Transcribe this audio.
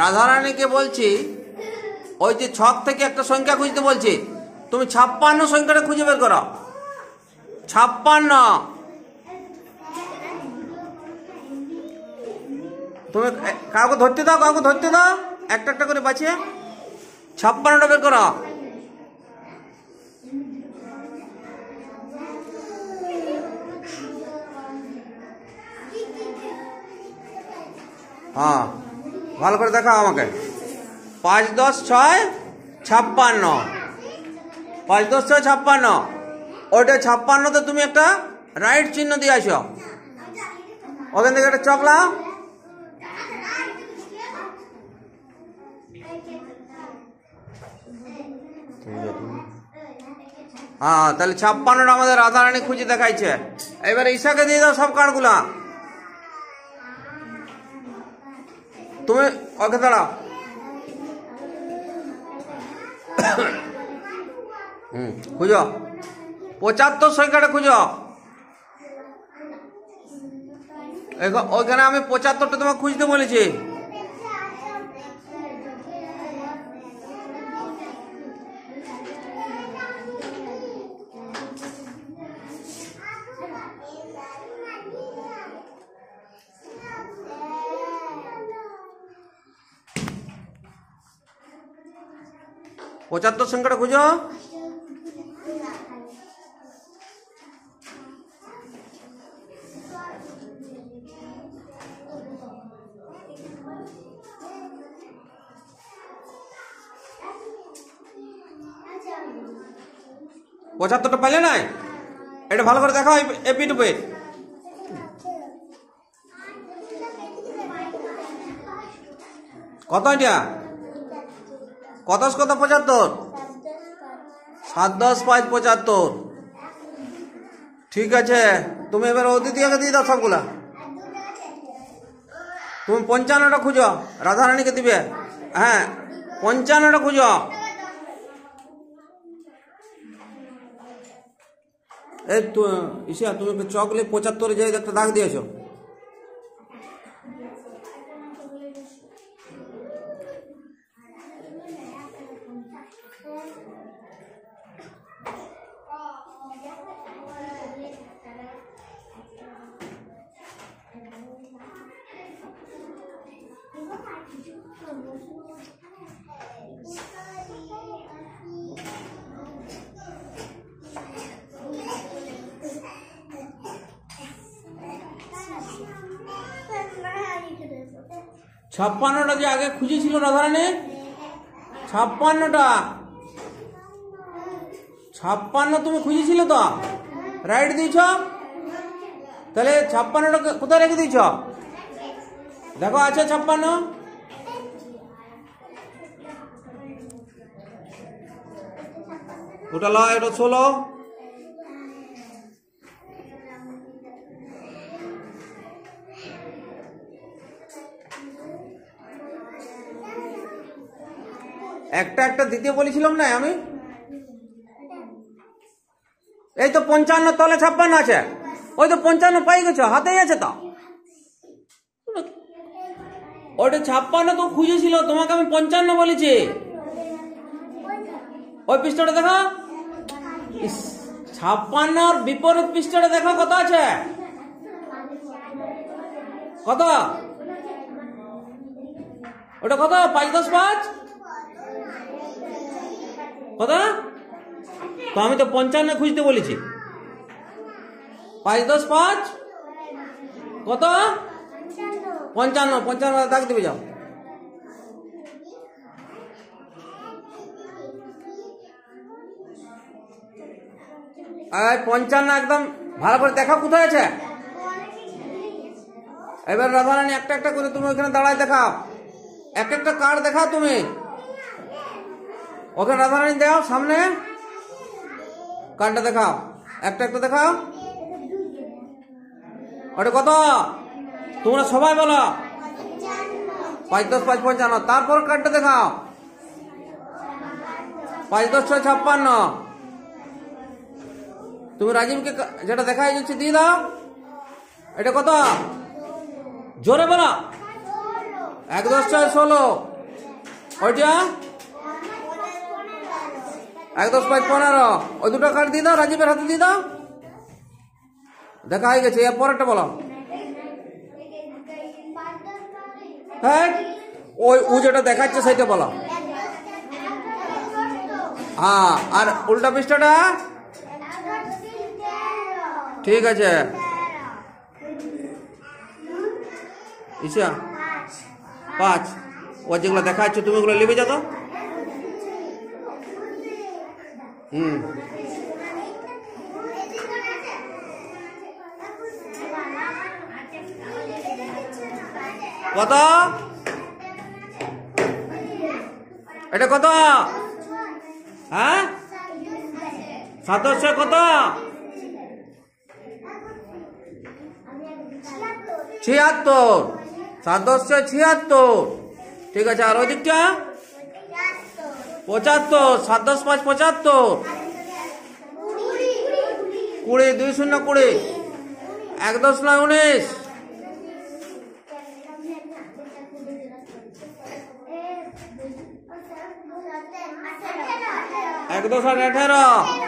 রাধারানীকে বলছি ওই যে ছক থেকে একটা সংখ্যা খুঁজতে বলছি, তুমি 56 সংখ্যাটা খুঁজে বের করো। 56 তুমি কাউকে ধরতে দাও, কাউকে ধরতে দাও, একটা একটা করে বাঁচিয়ে 56টা বের করো। হ্যাঁ, ভালো করে দেখাও আমাকে। 5 10 6 56, 5 10 6 56। ওইটা 56তে তুমি একটা রাইট চিহ্ন দিয়ে আসো। ওখান থেকে একটা চকলা, হ্যাঁ, তাহলে 56টা আমাদের রাধারানী খুঁজে দেখাইছে। এবার ঈশাকে দিয়ে দাও সব কার্ডগুলা। তুমি ওকে দাঁড়াও। খুঁজো 75 সংখ্যাটা খুঁজো। ওইখানে আমি 75টা তোমাকে খুঁজতে বলেছি। পঁচাত্তর সংখ্যাটা খুঁজো। পঁচাত্তরটা পাইলে নাই? এটা ভালো করে দেখাও এপি টুপে। কত এটা? কত কত 75? 7 10 5 75। ঠিক আছে, তুমি এবার অদিতিকে দিয়ে দাও সবগুলা। তুমি 55টা খুঁজো, রাধারানীকে দিবে। হ্যাঁ, 55টা খুঁজো। এই তো ঈশা, তুমি চকলে 75-এ যাই একটা দাগ দিয়েছো। ছাপ্পান্নটা যে আগে খুঁজেছিল রাধারানী, 56টা 56 তুমি খুঁজেছিলে তো, রাইট দিয়েছ। তাহলে 56টা কোথায় রেখে দিয়েছ? দেখো আছে 56। ওটা ল, এটা 16। একটা একটা দিতে বলেছিলাম না আমি? এই তো 55 তলে 56 আছে। ওই তো 55 পাই গেছো, হাতেই আছে তো। ওটা 56 তো খুঁজেছিল, তোমাকে আমি 55 বলেছি। ওই পৃষ্ঠাটা দেখো, 56 বিপরীত পৃষ্ঠাটা দেখো কত আছে। কত ওটা? কত? 5 10 5 কত? তো আমি তো 55 খুঁজতে বলেছি। 5 10 5 কত? 55। 55 দাগ দিবে যাও। আর 55 একদম ভালো করে দেখা কোথায় আছে। এবার রাধারানী একটা একটা করে তুমি ওখানে দাঁড়ায় দেখাও, এক একটা কার্ড দেখাও তুমি ওখানে। রাধারানী দাও সামনে, কার্ডটা দেখাও, একটা একটা দেখাও। ওটা কত? তোমরা সবাই বলো 5 10 5 55। তারপর কার্ডটা দেখাও, 5 10 6 56। তুমি রাজীবকে যেটা দেখাই যাচ্ছে দিয়ে দাও। এটা কত? জোরে বলো। এক 10 6 16, ওইটা 1 10 5 15, ওই দুটো কার্ড দিয়ে দাও, রাজীবের হাতে দিয়ে দাও। দেখা হয়ে গেছে, এর পরেরটা বলো। হ্যাঁ, ওই ও যেটা দেখাচ্ছে সেটা বলো। হ্যাঁ, আর উল্টা পৃষ্ঠাটা ঠিক আছে। ইসা 5, ও যেগুলো দেখাচ্ছে তুমি ওগুলো লিখে যাও তো। কত এটা কত? হ্যাঁ, 700 কত? 76, 776। ঠিক আছে, আর ওই দিকটা 75, 7 10 5 75, 20 2 0 20, 1 10 9 19, 1 10 18।